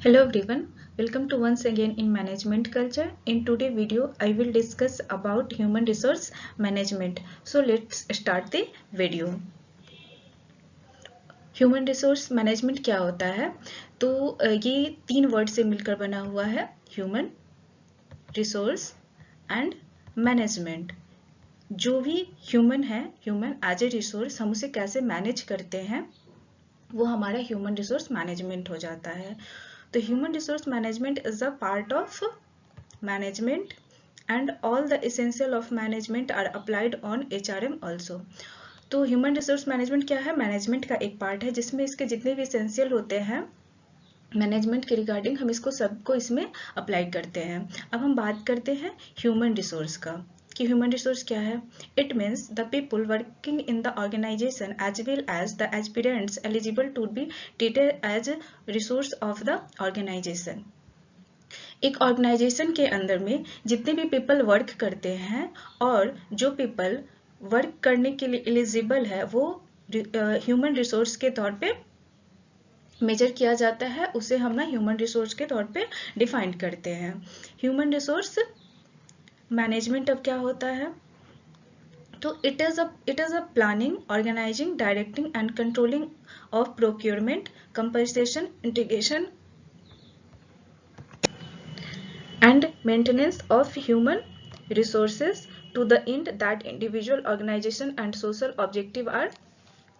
Hello everyone, welcome to once again in management culture. In today's video, I will discuss about human resource management. So let's start the video. Human resource management क्या होता है? तो ये 3 word से मिलकर बना हुआ है, ह्यूमन रिसोर्स एंड मैनेजमेंट। जो भी ह्यूमन है, ह्यूमन एज ए रिसोर्स, हम उसे कैसे मैनेज करते हैं वो हमारा ह्यूमन रिसोर्स मैनेजमेंट हो जाता है। तो human resource management is a part of management and all the essential of management are applied on HRM also. तो ह्यूमन रिसोर्स मैनेजमेंट क्या है? मैनेजमेंट का एक पार्ट है जिसमें इसके जितने भी एसेंशियल होते हैं मैनेजमेंट के रिगार्डिंग, हम इसको सबको इसमें अप्लाई करते हैं। अब हम बात करते हैं ह्यूमन रिसोर्स का कि ह्यूमन रिसोर्स क्या है। It means the people working in the organisation as well as the aspirants eligible to be treated as resource of the organisation. एक ऑर्गेनाइजेशन के अंदर में जितने भी पीपल वर्क करते हैं और जो पीपल वर्क करने के लिए एलिजिबल है वो ह्यूमन रिसोर्स के तौर पे मेजर किया जाता है, उसे हम ना ह्यूमन रिसोर्स के तौर पे डिफाइन करते हैं। ह्यूमन रिसोर्स मैनेजमेंट अब क्या होता है? तो it is a planning, organising, directing and controlling of procurement, compensation, integration and maintenance of human resources to the end that individual, organization and social objective are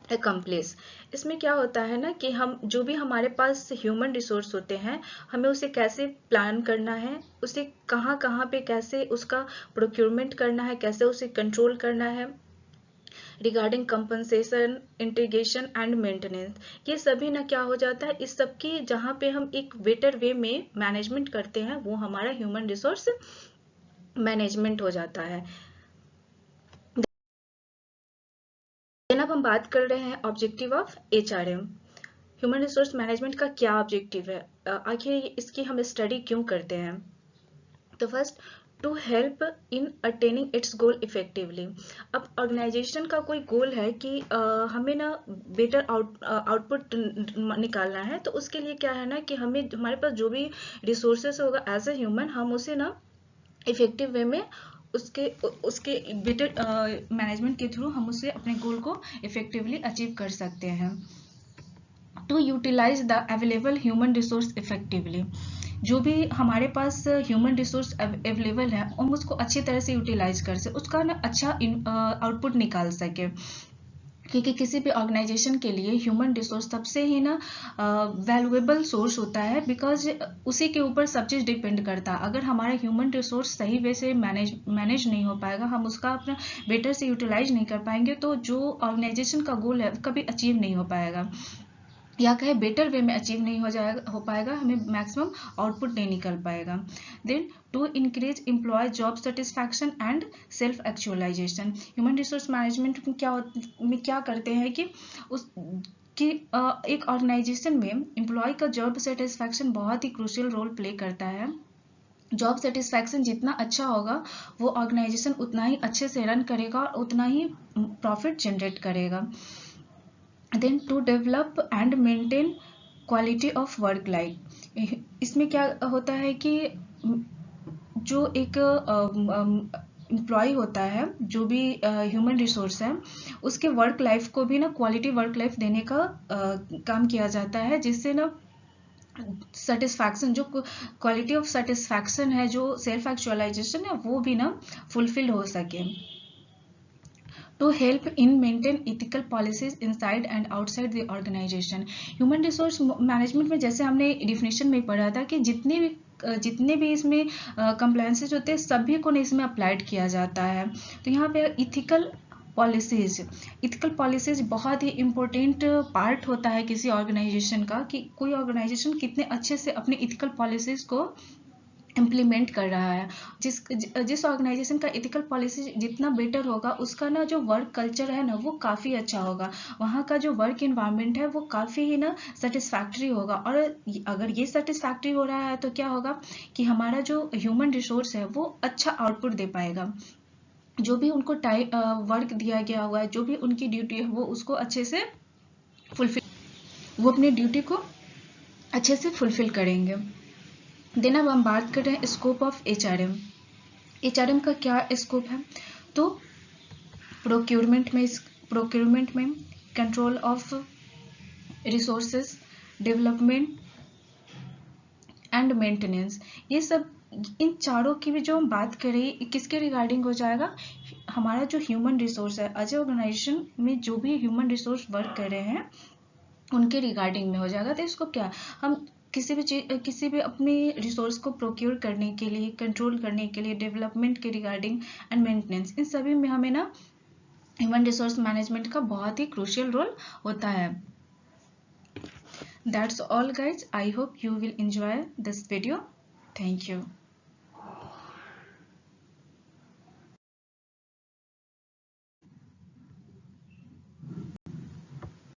accomplish। इसमें क्या होता है ना कि हम जो भी हमारे पास ह्यूमन रिसोर्स होते हैं, हमें उसे कैसे प्लान करना है, उसे कहाँ कहाँ पे कैसे उसका प्रोक्योरमेंट करना है, कैसे उसे कंट्रोल करना है, regarding compensation, integration and maintenance, ये सभी ना क्या हो जाता है, इस सब की जहाँ पे हम एक बेटर वे में मैनेजमेंट करते हैं वो हमारा ह्यूमन रिसोर्स मैनेजमेंट हो जाता है। अब हम बात कर रहे हैं objective of HRM। Human resource management का क्या ऑब्जेक्टिव है, आखिर इसकी हम स्टडी क्यों करते हैं? तो first, to help in attaining its goal effectively. अब ऑर्गेनाइजेशन का कोई गोल है कि हमें ना बेटर आउटपुट निकालना है, तो उसके लिए क्या है ना कि हमें हमारे पास जो भी रिसोर्सेस होगा एज ए ह्यूमन, हम उसे ना इफेक्टिव वे में उसके उसके बेटर मैनेजमेंट के थ्रू हम उसे अपने गोल को इफेक्टिवली अचीव कर सकते हैं। To utilise the available human resource effectively, जो भी हमारे पास ह्यूमन रिसोर्स अवेलेबल है हम उसको अच्छी तरह से यूटिलाइज कर सके, उसका ना अच्छा आउटपुट निकाल सके। क्योंकि किसी भी ऑर्गेनाइजेशन के लिए ह्यूमन रिसोर्स सबसे ही ना वैल्यूएबल सोर्स होता है, बिकॉज उसी के ऊपर सब चीज़ डिपेंड करता है। अगर हमारा ह्यूमन रिसोर्स सही वे से मैनेज नहीं हो पाएगा, हम उसका अपना बेटर से यूटिलाइज नहीं कर पाएंगे, तो जो ऑर्गेनाइजेशन का गोल है कभी अचीव नहीं हो पाएगा, या कहे बेटर वे में अचीव नहीं हो पाएगा, हमें मैक्सिमम आउटपुट नहीं निकल पाएगा। Then to increase employ job satisfaction and self actualisation. Human resource management में क्या करते हैं कि एक ऑर्गेनाइजेशन में एम्प्लॉय का जॉब सेटिस्फैक्शन बहुत ही क्रूशियल रोल प्ले करता है। जॉब सेटिस्फैक्शन जितना अच्छा होगा वो ऑर्गेनाइजेशन उतना ही अच्छे से रन करेगा और उतना ही प्रॉफिट जनरेट करेगा। Then to develop and maintain quality of work life. इसमें क्या होता है कि जो एक एम्प्लॉय होता है, जो भी ह्यूमन रिसोर्स है, उसके वर्क लाइफ को भी ना क्वालिटी वर्क लाइफ देने का काम किया जाता है, जिससे ना सेटिस्फैक्शन, जो क्वालिटी ऑफ सेटिस्फैक्शन है, जो सेल्फ एक्चुअलाइजेशन है, वो भी ना फुलफिल हो सके। to help in maintain ethical policies inside and outside the organization। Human resource management में जैसे हमने डिफिनेशन में पढ़ा था कि जितने भी इसमें कंप्लायंसेस होते हैं सभी को इसमें अप्लाइड किया जाता है। तो यहाँ पे इथिकल पॉलिसीज बहुत ही इम्पोर्टेंट पार्ट होता है किसी ऑर्गेनाइजेशन का, कि कोई ऑर्गेनाइजेशन कितने अच्छे से अपनी इथिकल पॉलिसीज को इम्प्लीमेंट कर रहा है। जिस ऑर्गेनाइजेशन का एथिकल पॉलिसी जितना बेटर होगा, उसका ना जो वर्क कल्चर है ना वो काफ़ी अच्छा होगा, वहाँ का जो वर्क इन्वायरमेंट है वो काफ़ी ही ना सेटिस्फैक्ट्री होगा। और अगर ये सेटिस्फैक्ट्री हो रहा है तो क्या होगा कि हमारा जो ह्यूमन रिसोर्स है वो अच्छा आउटपुट दे पाएगा। जो भी उनको वर्क दिया गया हुआ है, जो भी उनकी ड्यूटी है, वो उसको अच्छे से फुलफिल, वो अपनी ड्यूटी को अच्छे से फुलफिल करेंगे। देन अब हम बात कर रहे हैं स्कोप ऑफ HRM। HRM का क्या स्कोप है? तो प्रोक्योरमेंट में control of resources, development and maintenance, ये सब इन चारों की भी जो हम बात करें किसके रिगार्डिंग हो जाएगा? हमारा जो ह्यूमन रिसोर्स है, एज ए ऑर्गेनाइजेशन में जो भी ह्यूमन रिसोर्स वर्क कर रहे हैं उनके रिगार्डिंग में हो जाएगा। तो इसको क्या हम किसी भी अपने रिसोर्स को प्रोक्योर करने के लिए, कंट्रोल करने के लिए, डेवलपमेंट के रिगार्डिंग एंड मेंटेनेंस, इन सभी में हमें ना ह्यूमन रिसोर्स मैनेजमेंट का बहुत ही क्रूशियल रोल होता है। That's all guys. I hope you will enjoy this video. Thank you.